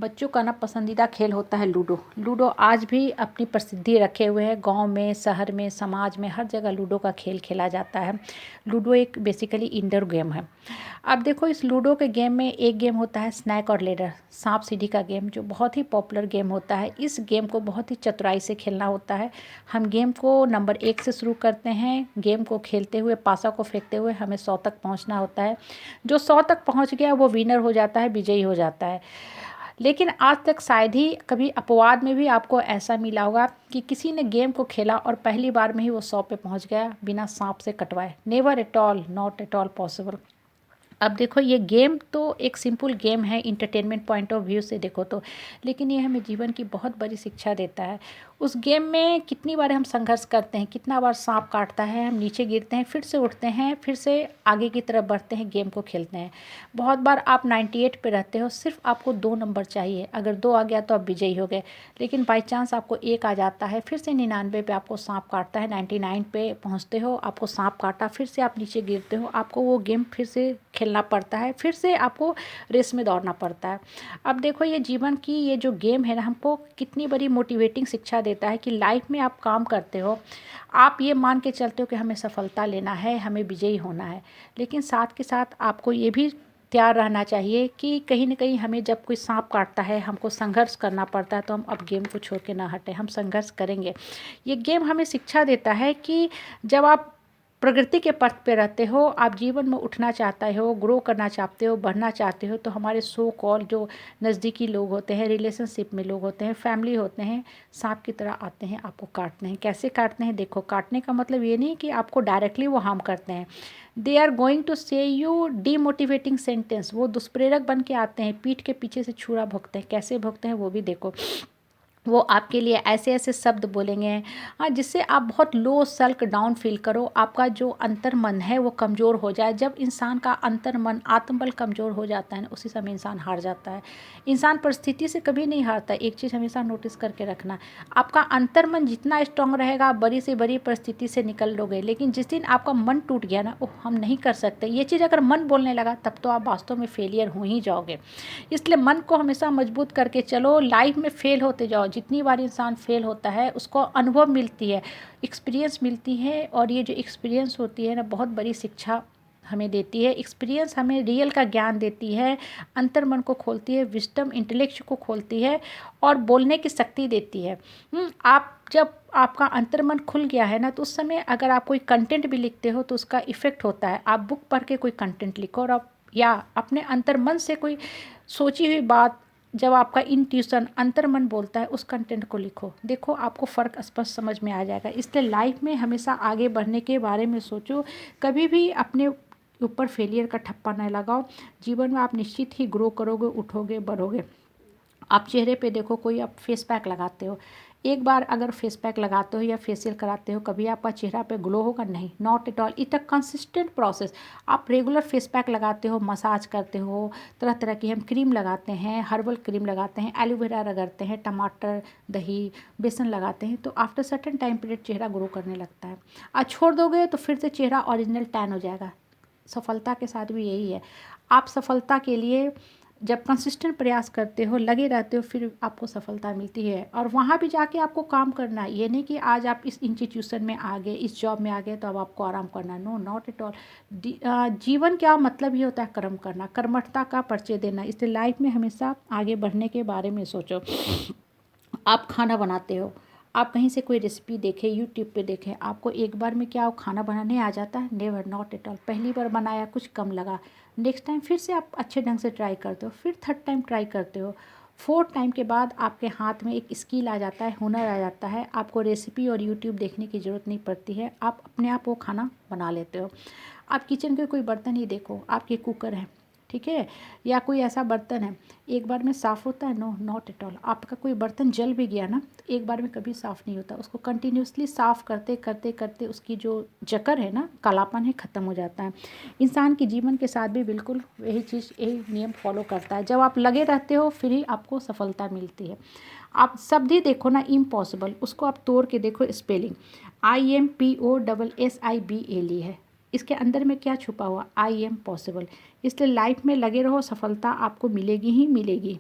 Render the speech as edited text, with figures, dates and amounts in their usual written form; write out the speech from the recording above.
बच्चों का ना पसंदीदा खेल होता है लूडो। लूडो आज भी अपनी प्रसिद्धि रखे हुए है। गांव में, शहर में, समाज में हर जगह लूडो का खेल खेला जाता है। लूडो एक बेसिकली इंडोर गेम है। अब देखो इस लूडो के गेम में एक गेम होता है स्नैक और लेडर, सांप सीढ़ी का गेम, जो बहुत ही पॉपुलर गेम होता है। इस गेम को बहुत ही चतुराई से खेलना होता है। हम गेम को नंबर 1 से शुरू करते हैं। गेम को खेलते हुए, पासा को फेंकते हुए हमें 100 तक पहुंचना होता है। जो 100 तक पहुंच गया वो विनर हो जाता है, विजयी हो जाता है। लेकिन आज तक शायद ही कभी अपवाद में भी आपको ऐसा मिला होगा कि किसी ने गेम को खेला और पहली बार में ही वो 100 पे पहुंच गया बिना सांप से कटवाए। Never at all, not at all possible. अब देखो ये गेम तो एक सिंपल गेम है इंटरटेनमेंट पॉइंट ऑफ व्यू से देखो तो, लेकिन ये हमें जीवन की बहुत बड़ी शिक्षा देता है। उस गेम में कितनी बार हम संघर्ष करते हैं, कितना बार सांप काटता है, हम नीचे गिरते हैं, फिर से उठते हैं, फिर से आगे की तरफ बढ़ते हैं, गेम को खेलते हैं। बहुत बार आप 98 पे रहते हो, सिर्फ आपको 2 नंबर चाहिए। अगर 2 आ गया तो आप विजयी हो गए। लेकिन बाई चांस आपको 1 आ जाता है, फिर से 99 पे आपको सांप काटता है, 99 पे पहुँचते हो, आपको सांप काटा, फिर से आप नीचे गिरते हो, आपको वो गेम फिर से खेलना पड़ता है, फिर से आपको रेस में दौड़ना पड़ता है। अब देखो ये जीवन की ये जो गेम है ना, हमको कितनी बड़ी मोटिवेटिंग शिक्षा देता है कि लाइफ में आप काम करते हो, आप ये मान के चलते हो कि हमें सफलता लेना है, हमें विजयी होना है। लेकिन साथ के साथ आपको ये भी तैयार रहना चाहिए कि कहीं न कहीं हमें जब कोई सांप काटता है, हमको संघर्ष करना पड़ता है, तो हम अब गेम को छोड़ के ना हटें, हम संघर्ष करेंगे। ये गेम हमें शिक्षा देता है कि जब आप प्रगति के पथ पे रहते हो, आप जीवन में उठना चाहते हो, ग्रो करना चाहते हो, बढ़ना चाहते हो, तो हमारे सो कॉल जो नज़दीकी लोग होते हैं, रिलेशनशिप में लोग होते हैं, फैमिली होते हैं, सांप की तरह आते हैं, आपको काटते हैं। कैसे काटते हैं देखो, काटने का मतलब ये नहीं कि आपको डायरेक्टली वो हार्म करते हैं। दे आर गोइंग टू से यू डीमोटिवेटिंग सेंटेंस, वो दुष्प्रेरक बन के आते हैं, पीठ के पीछे से छुरा भोंकते हैं। कैसे भोंकते हैं वो भी देखो। वो आपके लिए ऐसे ऐसे शब्द बोलेंगे, हाँ, जिससे आप बहुत लो सेल्फ डाउन फील करो, आपका जो अंतर मन है वो कमज़ोर हो जाए। जब इंसान का अंतर मन, आत्मबल कमज़ोर हो जाता है ना, उसी समय इंसान हार जाता है। इंसान परिस्थिति से कभी नहीं हारता। एक चीज़ हमेशा नोटिस करके रखना, आपका अंतर मन जितना स्ट्रांग रहेगा, आप बड़ी से बड़ी परिस्थिति से निकल लोगे। लेकिन जिस दिन आपका मन टूट गया ना, ओह हम नहीं कर सकते, ये चीज़ अगर मन बोलने लगा, तब तो आप वास्तव में फेलियर हो ही जाओगे। इसलिए मन को हमेशा मजबूत करके चलो, लाइफ में फेल होते जाओ। जितनी बार इंसान फेल होता है उसको अनुभव मिलती है, एक्सपीरियंस मिलती है, और ये जो एक्सपीरियंस होती है ना, बहुत बड़ी शिक्षा हमें देती है। एक्सपीरियंस हमें रियल का ज्ञान देती है, अंतर मन को खोलती है, विजडम इंटेलेक्ट को खोलती है, और बोलने की शक्ति देती है। आप जब आपका अंतर्मन खुल गया है ना, तो उस समय अगर आप कोई कंटेंट भी लिखते हो तो उसका इफ़ेक्ट होता है। आप बुक पढ़ के कोई कंटेंट लिखो, और आप या अपने अंतर्मन से कोई सोची हुई बात, जब आपका इंट्यूशन अंतर्मन बोलता है, उस कंटेंट को लिखो। देखो आपको फ़र्क स्पष्ट समझ में आ जाएगा। इसलिए लाइफ में हमेशा आगे बढ़ने के बारे में सोचो, कभी भी अपने ऊपर फेलियर का ठप्पा न लगाओ। जीवन में आप निश्चित ही ग्रो करोगे, उठोगे, बढ़ोगे। आप चेहरे पे देखो, कोई आप फेस पैक लगाते हो, एक बार अगर फेस पैक लगाते हो या फेशियल कराते हो, कभी आपका चेहरा पे ग्लो होगा? नहीं, not at all. It a consistent process. आप रेगुलर फेस पैक लगाते हो, मसाज करते हो, तरह तरह की हम क्रीम लगाते हैं, हर्बल क्रीम लगाते हैं, एलोवेरा रगड़ते हैं, टमाटर, दही, बेसन लगाते हैं, तो आफ्टर सर्टेन टाइम पीरियड चेहरा ग्रो करने लगता है। आज छोड़ दोगे तो फिर से चेहरा ओरिजिनल टैन हो जाएगा। सफलता के साथ भी यही है। आप सफलता के लिए जब कंसिस्टेंट प्रयास करते हो, लगे रहते हो, फिर आपको सफलता मिलती है। और वहाँ भी जाके आपको काम करना है। ये नहीं कि आज आप इस इंस्टीट्यूशन में आ गए, इस जॉब में आ गए, तो अब आपको आराम करना। No, not at all. जीवन क्या मतलब ये होता है, कर्म करना, कर्मठता का परिचय देना। इसलिए लाइफ में हमेशा आगे बढ़ने के बारे में सोचो। आप खाना बनाते हो, आप कहीं से कोई रेसिपी देखें, यूट्यूब पे देखें, आपको एक बार में क्या खाना बनाने आ जाता है? Never, not at all. पहली बार बनाया, कुछ कम लगा, नेक्स्ट टाइम फिर से आप अच्छे ढंग से ट्राई करते हो, फिर थर्ड टाइम ट्राई करते हो, फोर्थ टाइम के बाद आपके हाथ में एक स्किल आ जाता है, हुनर आ जाता है। आपको रेसिपी और यूट्यूब देखने की ज़रूरत नहीं पड़ती है, आप अपने आप वो खाना बना लेते हो। आप किचन के कोई बर्तन ही देखो, आपके कुकर है, ठीक है, या कोई ऐसा बर्तन है, एक बार में साफ़ होता है? No, not at all. आपका कोई बर्तन जल भी गया ना, तो एक बार में कभी साफ़ नहीं होता। उसको कंटिन्यूसली साफ़ करते करते करते उसकी जो जकड़ है ना, कालापन है, ख़त्म हो जाता है। इंसान के जीवन के साथ भी बिल्कुल यही चीज़, यही नियम फॉलो करता है। जब आप लगे रहते हो, फिर ही आपको सफलता मिलती है। आप शब्द ही देखो ना, इम्पॉसिबल, उसको आप तोड़ के देखो, स्पेलिंग IMPOSSIBLE है, इसके अंदर में क्या छुपा हुआ? I am possible. इसलिए लाइफ में लगे रहो, सफलता आपको मिलेगी ही मिलेगी।